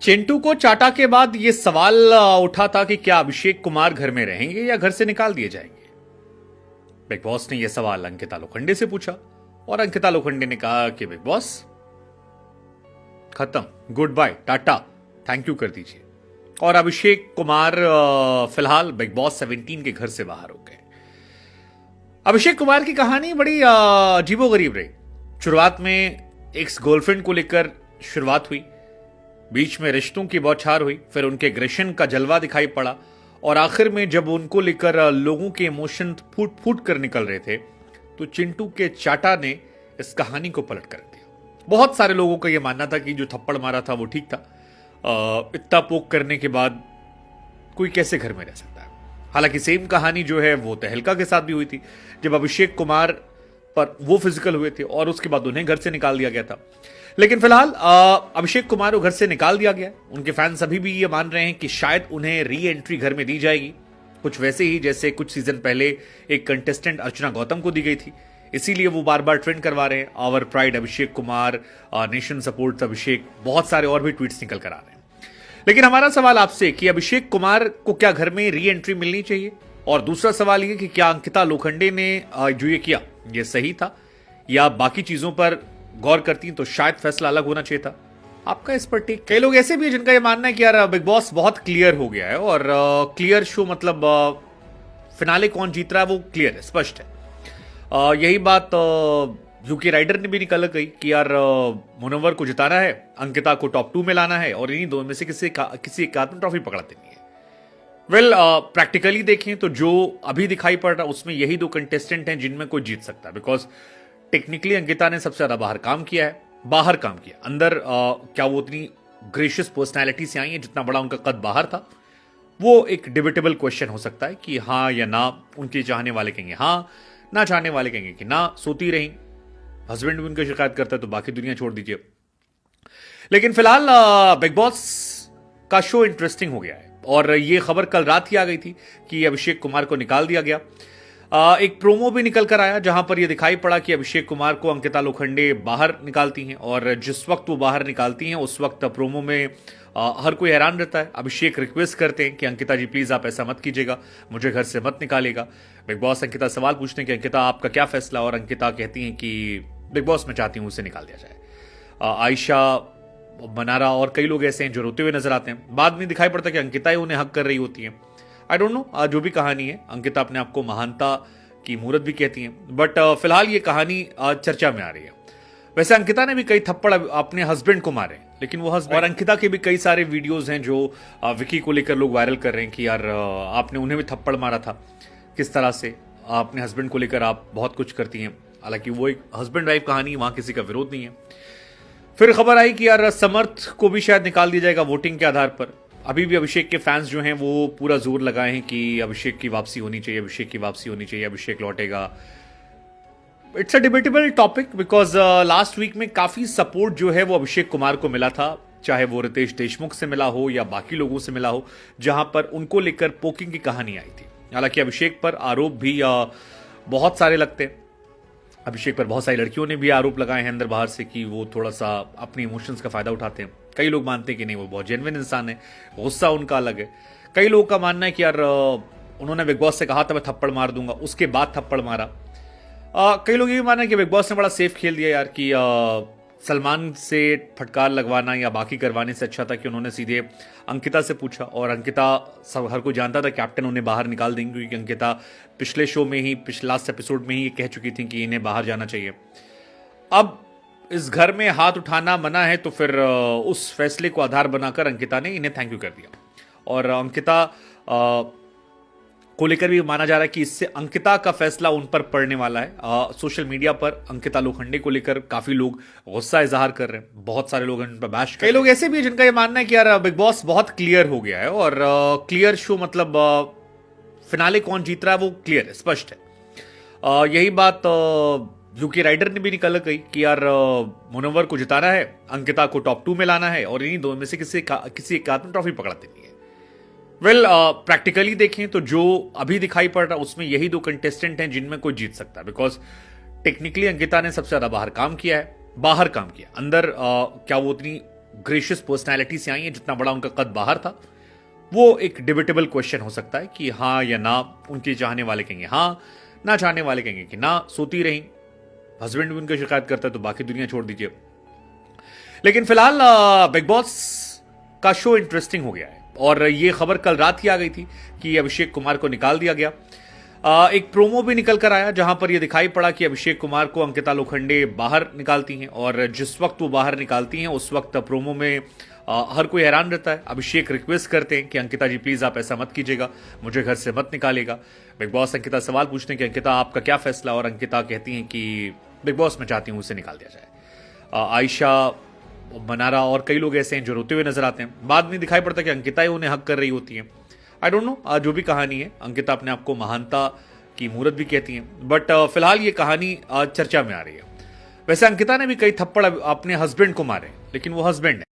चिंटू को चाटा के बाद यह सवाल उठा था कि क्या अभिषेक कुमार घर में रहेंगे या घर से निकाल दिए जाएंगे। बिग बॉस ने यह सवाल अंकिता लोखंडे से पूछा और अंकिता लोखंडे ने कहा कि बिग बॉस खत्म, good bye, tata, thank you कर दीजिए। और अभिषेक कुमार फिलहाल बिग बॉस 17 के घर से बाहर हो गए। अभिषेक कुमार की कहानी बड़ी अजीबोगरीब रही। शुरुआत में एक्स गर्लफ्रेंड को लेकर शुरुआत हुई, बीच में रिश्तों की बौछार हुई, फिर उनके एग्रेशन का जलवा दिखाई पड़ा और आखिर में जब उनको लेकर लोगों के इमोशन फूट फूट कर निकल रहे थे तो चिंटू के चाटा ने इस कहानी को पलट कर दिया। बहुत सारे लोगों का यह मानना था कि जो थप्पड़ मारा था वो ठीक था। इतना पोक करने के बाद कोई कैसे घर में रह सकता है। हालांकि सेम कहानी जो है वो तहलका के साथ भी हुई थी, जब अभिषेक कुमार पर वो फिजिकल हुए थे और उसके बाद उन्हें घर से निकाल दिया गया था। लेकिन फिलहाल अभिषेक कुमार को घर से निकाल दिया गया। उनके फैंस अभी भी ये मान रहे हैं कि शायद उन्हें री एंट्री घर में दी जाएगी, कुछ वैसे ही जैसे कुछ सीजन पहले एक कंटेस्टेंट अर्चना गौतम को दी गई थी। इसीलिए वो बार बार ट्रेंड करवा रहे हैं, our pride Abhishek Kumar, nation supports Abhishek, बहुत सारे और भी ट्वीट्स निकल कर आ रहे हैं। लेकिन हमारा सवाल आपसे कि अभिषेक कुमार को क्या घर में री एंट्री मिलनी चाहिए, और दूसरा सवाल ये कि क्या अंकिता लोखंडे ने जो ये किया ये सही था या बाकी चीजों पर गौर करती तो शायद फैसला अलग होना चाहिए था। आपका इस पर टेक। कई लोग ऐसे भी हैं जिनका ये मानना है कि यार बिग बॉस बहुत क्लियर हो गया है और क्लियर शो मतलब फिनाले कौन जीत रहा है वो क्लियर है, स्पष्ट है। यही बात यूके राइडर ने भी निकल गई कि यार मुनव्वर को जिताना है, अंकिता को टॉप 2 में लाना है और इन्हीं दोनों में से किसी एक आदमी ट्रॉफी पकड़ा देनी है। वेल प्रैक्टिकली देखें तो जो अभी दिखाई पड़ रहा उसमें यही दो कंटेस्टेंट हैं जिनमें कोई जीत सकता है, बिकॉज टेक्निकली अंकिता ने सबसे ज्यादा बाहर काम किया है। अंदर क्या वो उतनी ग्रेशियस पर्सनैलिटी से आई है जितना बड़ा उनका कद बाहर था, वो एक डिबेटेबल क्वेश्चन हो सकता है कि हाँ या ना। उनके चाहने वाले कहेंगे हाँ, ना चाहने वाले कहेंगे कि ना, सोती रही। हस्बैंड भी उनकी शिकायत करता है तो बाकी दुनिया छोड़ दीजिए। लेकिन फिलहाल बिग बॉस का शो इंटरेस्टिंग हो गया है और ये खबर कल रात ही आ गई थी कि अभिषेक कुमार को निकाल दिया गया। एक प्रोमो भी निकल कर आया जहां पर यह दिखाई पड़ा कि अभिषेक कुमार को अंकिता लोखंडे बाहर निकालती हैं और जिस वक्त वो बाहर निकालती हैं उस वक्त प्रोमो में हर कोई हैरान रहता है। अभिषेक रिक्वेस्ट करते हैं कि अंकिता जी प्लीज आप ऐसा मत कीजिएगा, मुझे घर से मत निकालेगा। बिग बॉस अंकिता सवाल पूछते हैं कि अंकिता आपका क्या फैसला, और अंकिता कहती हैं कि बिग बॉस मैं चाहती हूं उसे निकाल दिया जाए। आयशा, मनारा और कई लोग ऐसे हैं जो रोते हुए नजर आते हैं। बाद में दिखाई पड़ता है कि अंकिता ही उन्हें हक कर रही होती है। आई डोंट नो, जो भी कहानी है, अंकिता अपने आप को महानता की मूर्त भी कहती हैं, बट फिलहाल ये कहानी चर्चा में आ रही है। वैसे अंकिता ने भी कई थप्पड़ अपने हस्बैंड को मारे, लेकिन वो हस्बैंड, और अंकिता के भी कई सारे वीडियोस हैं जो विकी को लेकर लोग वायरल कर रहे हैं कि यार आपने उन्हें भी थप्पड़ मारा था, किस तरह से अपने हस्बैंड को लेकर आप बहुत कुछ करती हैं। हालांकि वो एक हस्बैंड वाइफ कहानी, वहां किसी का विरोध नहीं है। फिर खबर आई कि यार समर्थ को भी शायद निकाल दिया जाएगा वोटिंग के आधार पर। अभी भी अभिषेक के फैंस जो हैं वो पूरा जोर लगाए हैं कि अभिषेक की वापसी होनी चाहिए, अभिषेक की वापसी होनी चाहिए, अभिषेक लौटेगा। It's a debatable topic because last week में काफी सपोर्ट जो है वो अभिषेक कुमार को मिला था, चाहे वो रितेश देशमुख से मिला हो या बाकी लोगों से मिला हो, जहां पर उनको लेकर पोकिंग की कहानी आई थी। हालांकि अभिषेक पर आरोप भी बहुत सारे लगते हैं। अभिषेक पर बहुत सारी लड़कियों ने भी आरोप लगाए हैं अंदर बाहर से कि वो थोड़ा सा अपने इमोशंस का फायदा उठाते हैं। कई लोग मानते हैं कि नहीं, वो बहुत जेन्युइन इंसान है, गुस्सा उनका अलग है। कई लोगों का मानना है कि यार उन्होंने बिग बॉस से कहा था मैं थप्पड़ मार दूंगा, उसके बाद थप्पड़ मारा। कई लोग ये भी माना है कि बिग बॉस ने बड़ा सेफ खेल दिया यार, कि सलमान से फटकार लगवाना या बाकी करवाने से अच्छा था कि उन्होंने सीधे अंकिता से पूछा, और अंकिता सब हर कोई जानता था कैप्टन उन्हें बाहर निकाल देंगे, क्योंकि अंकिता पिछले शो में ही, पिछले लास्ट एपिसोड में ही ये कह चुकी थी कि इन्हें बाहर जाना चाहिए। अब इस घर में हाथ उठाना मना है तो फिर उस फैसले को आधार बनाकर अंकिता ने इन्हें थैंक यू कर दिया। और अंकिता को लेकर भी माना जा रहा है कि इससे अंकिता का फैसला उन पर पड़ने वाला है। सोशल मीडिया पर अंकिता लोखंडे को लेकर काफी लोग गुस्सा इजहार कर रहे हैं, बहुत सारे लोग उन पर बैश कर रहे हैं। कई लोग ऐसे भी हैं जिनका यह मानना है कि यार बिग बॉस बहुत क्लियर हो गया है और क्लियर शो मतलब फिनाले कौन जीत रहा है वो क्लियर है, स्पष्ट है। यही बात यूके राइडर ने भी निकल गई कि यार मुनव्वर को जिताना है, अंकिता को टॉप 2 में लाना है और इन्हीं दोनों में से किसी एक आदमी ट्रॉफी पकड़ा देनी है। वेल प्रैक्टिकली देखें तो जो अभी दिखाई पड़ रहा उसमें यही दो कंटेस्टेंट हैं जिनमें कोई जीत सकता है, बिकॉज टेक्निकली अंकिता ने सबसे ज्यादा बाहर काम किया है। अंदर क्या वो उतनी ग्रेशियस पर्सनैलिटी से आई हैं, जितना बड़ा उनका कद बाहर था, वो एक डिबेटेबल क्वेश्चन हो सकता है कि हाँ या ना। उनके चाहने वाले कहेंगे हाँ, ना चाहने वाले कहेंगे कि ना, सोती रहीं। हस्बैंड भी उनकी शिकायत करता है तो बाकी दुनिया छोड़ दीजिए। लेकिन फिलहाल बिग बॉस का शो इंटरेस्टिंग हो गया है और ये खबर कल रात ही आ गई थी कि अभिषेक कुमार को निकाल दिया गया। एक प्रोमो भी निकल कर आया जहां पर यह दिखाई पड़ा कि अभिषेक कुमार को अंकिता लोखंडे बाहर निकालती हैं और जिस वक्त वो बाहर निकालती हैं उस वक्त प्रोमो में हर कोई हैरान रहता है। अभिषेक रिक्वेस्ट करते हैं कि अंकिता जी प्लीज आप ऐसा मत कीजिएगा, मुझे घर से मत निकालेगा। बिग बॉस अंकिता सवाल पूछते हैं कि अंकिता आपका क्या फैसला, और अंकिता कहती हैं कि बिग बॉस मैं चाहती हूं उसे निकाल दिया जाए। आयशा, मनारा और कई लोग ऐसे हैं जो रोते हुए नजर आते हैं। बाद में दिखाई पड़ता है कि अंकिता ही उन्हें हक कर रही होती है। आई डोंट नो, जो भी कहानी है, अंकिता अपने आप को महानता की मूरत भी कहती हैं, बट फिलहाल ये कहानी चर्चा में आ रही है। वैसे अंकिता ने भी कई थप्पड़ अपने हस्बैंड को मारे, लेकिन वो हस्बैंड है।